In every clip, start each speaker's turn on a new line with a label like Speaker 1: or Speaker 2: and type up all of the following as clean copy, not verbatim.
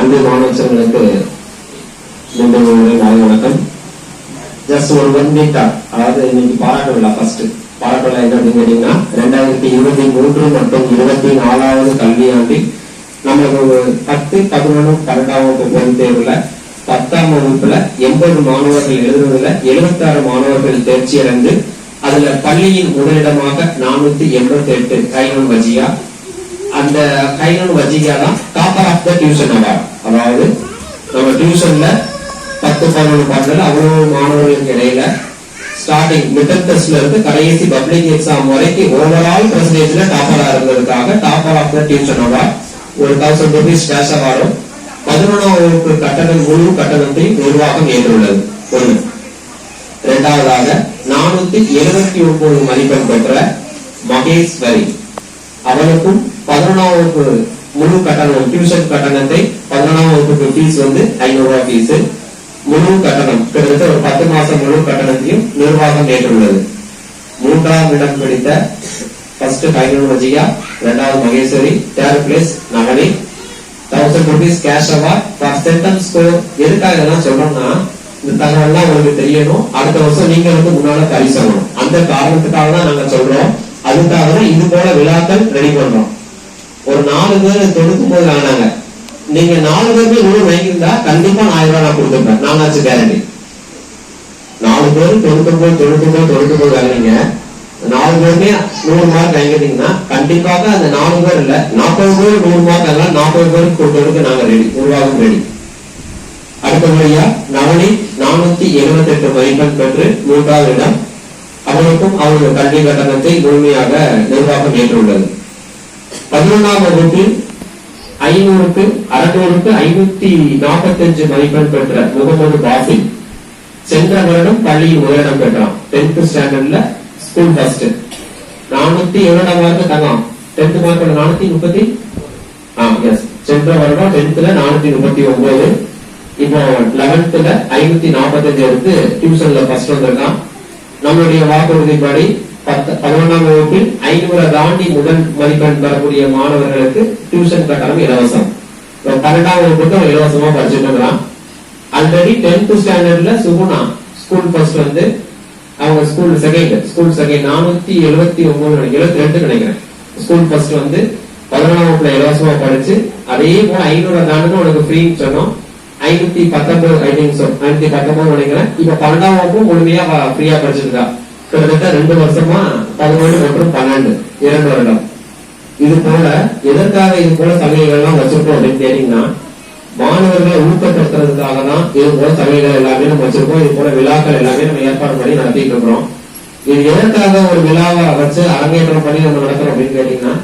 Speaker 1: அன்பு மாணவர்களுக்கு மாலை வணக்கம். ஜஸ்ட் ஒரு 1 வீக் அதாவது இன்னைக்கு பாராட்டு விழா. ஃபர்ஸ்ட் பாராட்டு விழா என்ன அப்படின்னு கேட்டீங்கன்னா 2023 மற்றும் 24வது கல்வியாண்டில் நம்மளுக்கு 10, 11, 12ஆம் வகுப்பு பொதுத் தேர்வுல 10ஆம் வகுப்புல 80 மாணவர்கள் எழுதுறதுல 76 மாணவர்கள் தேர்ச்சி அடைந்து அதுல பள்ளியின் முதலிடமாக 488 கைனூன் வஜியா. அந்த கைனூன் வஜியா தான் topper of the tuition award. அதாவது நம்ம டியூஷன்ல 10, 11, 12 அவ்வளவு மாணவர்களுக்கு இடையில ஸ்டார்டிங் மிடில் டெஸ்ட்ல இருந்து கடைசி பப்ளிக் எக்ஸாம் வரைக்கும் ஓவரால் பெர்சன்டேஜ்ல டாப்பரா இருந்ததுக்காக topper of the tuition award ஒரு 1000 ரூபீஸ் கேஷ் அவார்டும் 11ஆம் வகுப்பு கட்டணம் முழு கட்டணத்தையும் நிர்வாகம் ஏற்றுள்ளது. ஒண்ணு. இரண்டாவதாக 479 மதிப்பெண் பெற்ற மகேஸ்வரி, அவளுக்கும் 11ஆம் வகுப்பு முழு கட்டணம் டியூஷன் கட்டணத்தை 11ஆம் வகுப்புக்கு ஃபீஸ் வந்து 500 ரூபாய் ஃபீஸ், முழு கட்டணம் கிட்டத்தட்ட ஒரு 10 மாசம் முழு கட்டணத்தையும் நிர்வாகம் ஏற்றுள்ளது. 3ஆம் இடம் பிடித்த ஃபர்ஸ்ட் கைனூன் வஜியா, 2வது Maheswari, 3rd place Navani. 1000 rupees cash award for centum score. எதுக்காக இதெல்லாம் சொல்றோம்னா இந்த தகவல்லாம் உங்களுக்கு தெரியணும். அடுத்த வருஷம் நீங்க வந்து முன்னால பரிசணும். அந்த காரணத்துக்காக தான் நாங்க சொல்றோம். அதுக்காக தான் இது போல விழாக்கள் ரெடி பண்றோம். ஒரு 4 பேர் தொடுக்கும் போது ஆனாங்க. நீங்க 4 பேருமே 100 வாங்கியிருந்தா கண்டிப்பா 1000 ரூபாய் நான் கொடுத்துருப்பேன். நானாச்சு கேரண்டி. 4 பேர் தொடுக்கும் போது வாங்கினீங்க. 4 பேருமே 100 மார்க் வாங்கிட்டீங்கன்னா கண்டிப்பாக அந்த 4 பேர் இல்ல 40 பேர் 100 மார்க் அதெல்லாம் 40 பேருக்கு கொடுக்கறதுக்கு நாங்க ரெடி, நிர்வாகம் ரெடி. அடுத்தபடியா நவனி 478 மதிப்பெண் பெற்று 3வது இடம். அவளுக்கும் அவருடைய கல்வி கட்டணத்தை முழுமையாக நிர்வாகம் ஏற்றுள்ளது. 11ஆம் வகுப்பில் 500க்கு 545 மதிப்பெண் பெற்ற முகமது பாசில் சென்ற வருடம் பள்ளியில் முதலிடம் பெற்றான். 10th ஸ்டாண்டர்ட்ல ஸ்கூல் ஃபர்ஸ்ட். 407 மார்க் தங்கம். 10th mark 430. எஸ், சென்ற வருடம் 10th 439. இப்போ 11th 545 எடுத்து டியூஷன்ல ஃபர்ஸ்ட் வந்திருக்கான். நம்மளுடைய வாக்குறுதிப்படி 11ஆம் வகுப்பில் 500 தாண்டி முதல் மதிப்பெண் பெறக்கூடிய மாணவர்களுக்கு டியூஷன் கட்டணம் இலவசம். 12ஆம் வகுப்புக்கு இலவசமா படிச்சுட்டு இருக்கிறான். ஆல்ரெடி 10th ஸ்டாண்டர்ட்ல சுகுணா ஸ்கூல் ஃபர்ஸ்ட் வந்து அவங்க ஸ்கூல் செகண்ட் 479 நினைக்கிறேன். ஸ்கூல் ஃபர்ஸ்ட் வந்து 11ஆம் வகுப்புல இலவசமா படிச்சு அதே போல 500 தாண்டுன்னு உனக்கு ஃப்ரீன்னு சொன்னோம். 519 ஐ திங்க் சோ 519 நினைக்கிறேன். இப்ப 12ஆம் வகுப்பு முழுமையா ஃப்ரீயா படிச்சிருக்கா. கிட்டத்தட்ட 2 வருஷமா 11 மற்றும் 12 2 வருடம். இது போல எதற்காக இது போல சலுகைகள் எல்லாம் வச்சிருக்கோம் அப்படின்னு கேட்டீங்கன்னா மாணவர்களை ஊக்கப்படுத்துறதுக்காக தான் இது போல சலுகைகள் எல்லாமே நம்ம வச்சிருக்கோம். இது போல விழாக்கள் எல்லாமே நம்ம ஏற்பாடு பண்ணி நடத்திட்டு இருக்கிறோம். இது எதற்காக ஒரு விழாவை வச்சு அரங்கேற்றம் பண்ணி நம்ம நடக்கிறோம் அப்படின்னு கேட்டீங்கன்னா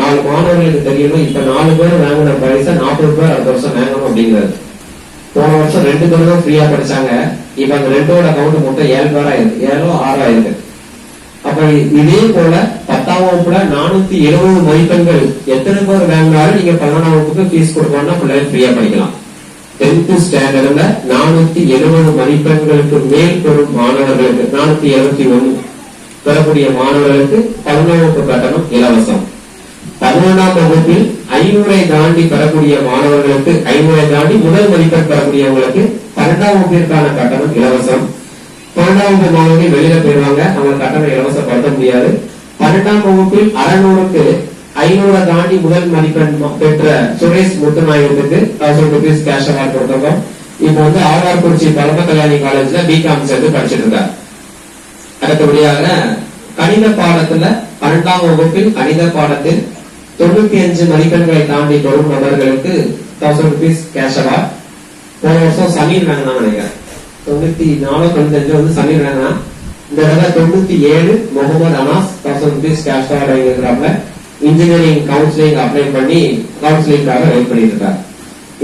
Speaker 1: 4 மாணவர்களுக்கு தெரியணும். இப்ப 4 பேர் வாங்கின பரிசை 40 பேர் அடுத்த வருஷம் வாங்கணும் அப்படிங்கிறது. போன வருஷம் 2 பேர் தான் ஃப்ரீயா படிச்சாங்க. இப்ப அந்த 2ஓட கவுண்ட் மொத்தம் 7 பேரா இருக்கு, 7ஓ 6 ஆயிருக்கு. அப்ப இதே போல 10ஆம் வகுப்புல 470 மதிப்பெண்கள் எத்தனை பேர் வாங்கினாலும் நீங்க 11ஆம் வகுப்புக்கு ஃபீஸ் கொடுக்கணும்னா பிள்ளைகள் ஃப்ரீயா படிக்கலாம். 10th ஸ்டாண்டர்ட்ல 470 மதிப்பெண்களுக்கு மேல் பெறும் மாணவர்களுக்கு 471 பெறக்கூடிய மாணவர்களுக்கு 11ஆம் வகுப்பு கட்டணம் இலவசம். 11ஆம் வகுப்பில் 500 தாண்டி பெறக்கூடிய மாணவர்களுக்கு 500 தாண்டி முதல் மதிப்பெண் பெறக்கூடியவங்களுக்கு 12ஆம் வகுப்பிற்கான கட்டணம் இலவசம். 12ஆம் வகுப்பு மாணவர்கள் வெளியில போயிருவாங்க, அவங்க கட்டணம் இலவசப்படுத்த முடியாது. 12ஆம் வகுப்பில் 600க்கு 500 தாண்டி முதல் மதிப்பெண் பெற்ற சுரேஷ் முத்துநாயகத்துக்கு 1000 ரூபீஸ் கேஷ் அவார்ட் கொடுத்தோம். இப்போ வந்து ஆழ்வார்குறிச்சி பரம கல்யாணி காலேஜ்ல பிகாம் சேர்ந்து படிச்சுட்டு இருக்காரு. அடுத்தபடியாக கணித பாடத்துல 12ஆம் வகுப்பில் கணித பாடத்தில் 95 மதிப்பெண்களை தாண்டி பெறும் நபர்களுக்கு 1000 ரூபீஸ் கேஷ் அவார்ட். போன வருஷம் சமீர் வாங்கினா நினைக்கிறேன். 94 95 வந்து சமீர் வாங்கினா. இந்த தடவை 97 Mohammed Anas 1000 rupees cash award வாங்கியிருக்கிறாங்க. இன்ஜினியரிங் கவுன்சிலிங் அப்ளை பண்ணி கவுன்சிலிங்காக வெயிட் பண்ணிட்டு இருக்காங்க.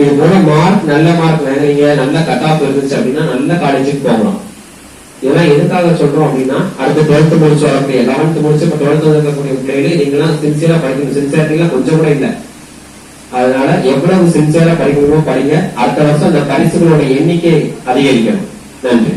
Speaker 1: இது போல மார்க் நல்ல மார்க் வாங்குறீங்க, நல்ல கட் ஆஃப் இருந்துச்சு அப்படின்னா நல்ல காலேஜுக்கு போகலாம். இதெல்லாம் எதுக்காக சொல்றோம் அப்படின்னா அடுத்த 12th முடிச்சு வரக்கூடிய 11th முடிச்சு இப்ப 12th இருக்கக்கூடிய பிள்ளைகள் நீங்களாம் சின்சியரா படிக்கணும். சின்சியரிட்டிலாம் கொஞ்சம் கூட இல்லை. அதனால எவ்வளவு சின்சியரா படிக்கணுமோ படிங்க. அடுத்த வருஷம் அந்த பரிசுகளோட எண்ணிக்கை அதிகரிக்கணும். நன்றி.